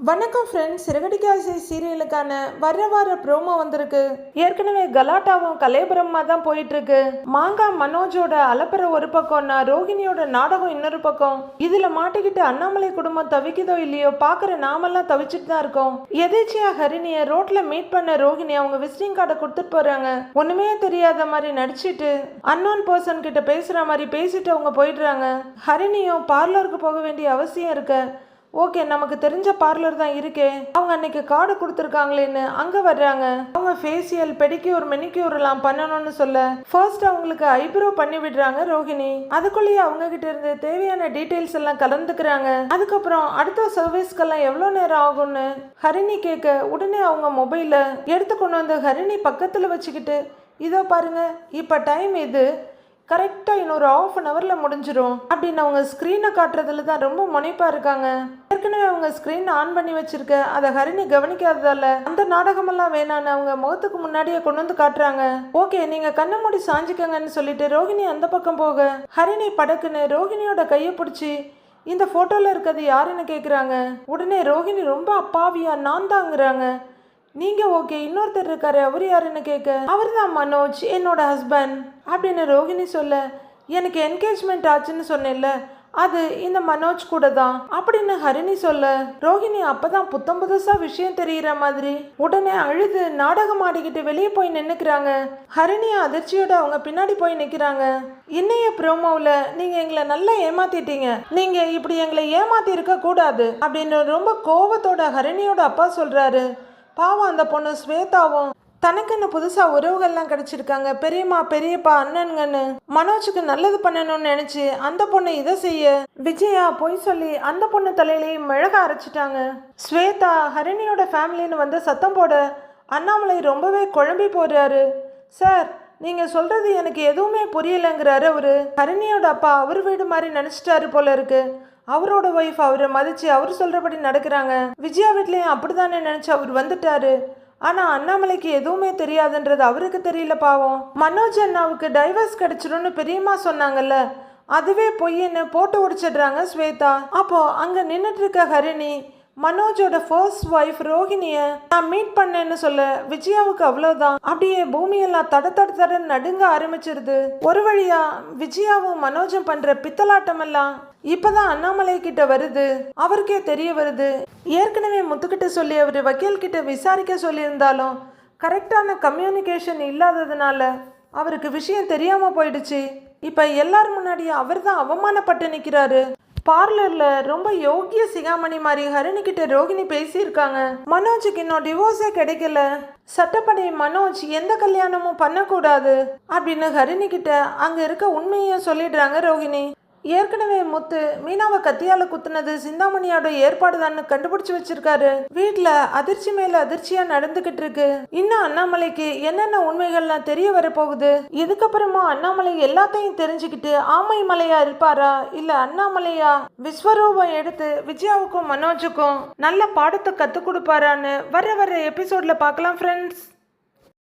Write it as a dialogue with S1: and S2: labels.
S1: வணக்கம் ஃப்ரெண்ட்ஸ், சிறகடிக்காசை சீரியலுக்கான வர வார ப்ரோமோ வந்திருக்கு. ஏற்கனவே கலாட்டாவும் கலேபுரமா தான் போயிட்டு இருக்கு. மாங்கா மனோஜோட அலப்பற ஒரு பக்கம்னா ரோகிணியோட நாடகம் இன்னொரு பக்கம். இதுல மாட்டிக்கிட்டு அண்ணாமலை குடும்பம் தவிக்குதோ இல்லையோ பாக்குற நாமெல்லாம் தவிச்சிட்டு தான் இருக்கோம். எதேச்சியா ஹரிணிய ரோட்ல மீட் பண்ண ரோகிணி அவங்க விசிட்டிங் கார்டை கொடுத்துட்டு போறாங்க. ஒண்ணுமே தெரியாத மாதிரி நடிச்சிட்டு அன்னோன் பர்சன் கிட்ட பேசுற மாதிரி பேசிட்டு அவங்க போயிடுறாங்க. ஹரிணியும் பார்லருக்கு போக வேண்டிய அவசியம் இருக்கு. ஓகே, நமக்கு தெரிஞ்ச பார்லர் தான் இருக்கே, அவங்க அன்னைக்கு கார்டு கொடுத்துருக்காங்களேன்னு அங்க வர்றாங்க. அவங்க ஃபேஷியல், பெடிக்யூர், மெனிக்யூர் எல்லாம் பண்ணணும்னு சொல்ல ஃபர்ஸ்ட் அவங்களுக்கு ஐப்ரோ பண்ணி விடுறாங்க ரோஹிணி. அதுக்குள்ளேயே அவங்க கிட்ட இருந்து தேவையான டீடைல்ஸ் எல்லாம் கலந்துக்கிறாங்க. அதுக்கப்புறம் அடுத்த சர்வீஸ்க்கெல்லாம் எவ்வளோ நேரம் ஆகும்னு ஹரிணி கேட்க உடனே அவங்க மொபைல எடுத்து கொண்டு வந்து ஹரிணி பக்கத்துல வச்சுக்கிட்டு, இதோ பாருங்க, இப்ப டைம் இது, கரெக்டாக இன்னொரு ½ அன் ஹவரில் முடிஞ்சிடும் அப்படின்னு அவங்க ஸ்க்ரீனை காட்டுறதுல தான் ரொம்ப முனைப்பாக இருக்காங்க. ஏற்கனவே அவங்க ஸ்க்ரீன் ஆன் பண்ணி வச்சிருக்க அதை ஹரிணி கவனிக்காததால அந்த நாடகமெல்லாம் வேணான்னு அவங்க முகத்துக்கு முன்னாடியே கொண்டு வந்து காட்டுறாங்க. ஓகே, நீங்கள் கண்ணை மூடி சாஞ்சிக்கங்கன்னு சொல்லிட்டு ரோஹிணி அந்த பக்கம் போக ஹரிணி படக்குன்னு ரோஹிணியோட கையை பிடிச்சி இந்த ஃபோட்டோவில் இருக்கிறது யாருன்னு கேட்குறாங்க. உடனே ரோஹிணி ரொம்ப அப்பாவியா நான் தாங்கிறாங்க. நீங்க ஓகே, இன்னொருத்தர் இருக்காரு, அவர் யாருன்னு கேட்க அவர் தான் மனோஜ், என்னோட ஹஸ்பண்ட் அப்படின்னு ரோஹிணி சொல்ல, எனக்கு என்கேஜ்மெண்ட் ஆச்சுன்னு சொன்னேன்ல, அது இந்த மனோஜ் கூட தான் அப்படின்னு ஹரிணி சொல்ல ரோஹிணி அப்பதான் புத்தம் புதுசா விஷயம் தெரியுற மாதிரி உடனே அழுது நாடகம் ஆடிக்கிட்டு வெளியே போய் நின்னுக்கிறாங்க. ஹரிணி அதிர்ச்சியோட அவங்க பின்னாடி போய் நிக்கிறாங்க. இன்னைய ப்ரோமோவில் நீங்க எங்களை நல்லா ஏமாத்திட்டீங்க, நீங்க இப்படி எங்களை ஏமாத்தி இருக்க கூடாது அப்படின்னு ரொம்ப கோபத்தோட ஹரிணியோட அப்பா சொல்றாரு. பாவம், அந்த பொண்ணு ஸ்வேதாவும் தனக்குன்னு புதுசா உறவுகள்லாம் கிடைச்சிருக்காங்க, பெரியம்மா, பெரியப்பா, அண்ணனுங்கன்னு மனோஜுக்கு நல்லது பண்ணணும்னு நினைச்சு அந்த பொண்ணு இதை செய்ய விஜயா பொய் சொல்லி அந்த பொண்ணு தலையிலேயே மிளக அரைச்சிட்டாங்க. ஸ்வேதா ஹரிணியோட ஃபேமிலின்னு வந்து சத்தம் போட அண்ணாமலை ரொம்பவே குழம்பி போறாரு. சார், நீங்க சொல்றது எனக்கு எதுவுமே புரியலைங்கிறாரு அவரு. ஹரிணியோட அப்பா அவர் வீடு மாதிரி நினைச்சிட்டாரு போல இருக்கு. அவரோட ஒய்ஃப் அவரை மதிச்சு அவர் சொல்றபடி நடக்கிறாங்க. விஜயா வீட்லயும் அப்படித்தானே நினைச்சு அவர் வந்துட்டாரு. ஆனா அண்ணாமலைக்கு எதுவுமே தெரியாதுன்றது அவருக்கு தெரியல பாவம். மனோஜ் அண்ணாவுக்கு டைவர்ஸ் கிடைச்சிரும்னு பெரியம்மா சொன்னாங்கல்ல, அதுவே பொய்ன்னு போட்டு உடைச்சிடுறாங்க ஸ்வேதா. அப்போ அங்க நின்றுட்டு இருக்க ஹரிணி மனோஜோட ஃபர்ஸ்ட் ஒய்ஃப் ரோஹிணிய நான் மீட் பண்ணேன்னு சொல்ல விஜயாவுக்கு அவ்வளவுதான், அப்படியே பூமியெல்லாம் தட தட தட நடுங்க ஆரம்பிச்சிருது. ஒரு வழியா விஜயாவும் மனோஜும் பண்ற பித்தலாட்டம் எல்லாம் இப்பதான் அண்ணாமலை கிட்ட வருது, அவருக்கே தெரிய வருது. ஏற்கனவே முத்துக்கிட்ட சொல்லி அவர் வக்கீல் கிட்ட விசாரிக்க சொல்லியிருந்தாலும் கரெக்டான கம்யூனிகேஷன் இல்லாததுனால அவருக்கு விஷயம் தெரியாம போயிடுச்சு. இப்ப எல்லாரும் முன்னாடியும் அவர் தான் அவமானப்பட்டு நிக்கிறாரு. பார்லர்ல ரொம்ப யோகிய சிகாமணி மாதிரி ஹரிணி கிட்ட ரோஹிணி பேசியிருக்காங்க. மனோஜுக்கு இன்னும் டிவோர்ஸே கிடைக்கல, சட்டப்படி மனோஜ் எந்த கல்யாணமும் பண்ணக்கூடாது அப்படின்னு ஹரிணி கிட்ட அங்க இருக்க உண்மையும் சொல்லிடுறாங்க ரோஹிணி. ஏற்கனவே முத்து மீனாவை கத்தியால குத்துனது சிந்தாமணியோட ஏற்பாடு தான் கண்டுபிடிச்சு வச்சிருக்காரு. வீட்டுல அதிர்ச்சி மேல அதிர்ச்சியா நடந்துகிட்டு இருக்கு. இன்னும் அண்ணாமலைக்கு என்னென்ன உண்மைகள்லாம் தெரிய வர போகுது. இதுக்கப்புறமா அண்ணாமலை எல்லாத்தையும் தெரிஞ்சுக்கிட்டு ஆமை மலையா இருப்பாரா, இல்ல அண்ணாமலையா விஸ்வரூபம் எடுத்து விஜயாவுக்கும் மனோஜுக்கும் நல்ல பாடத்தை கத்து கொடுப்பாரான்னு வர எபிசோட்ல பார்க்கலாம் ஃப்ரெண்ட்ஸ்.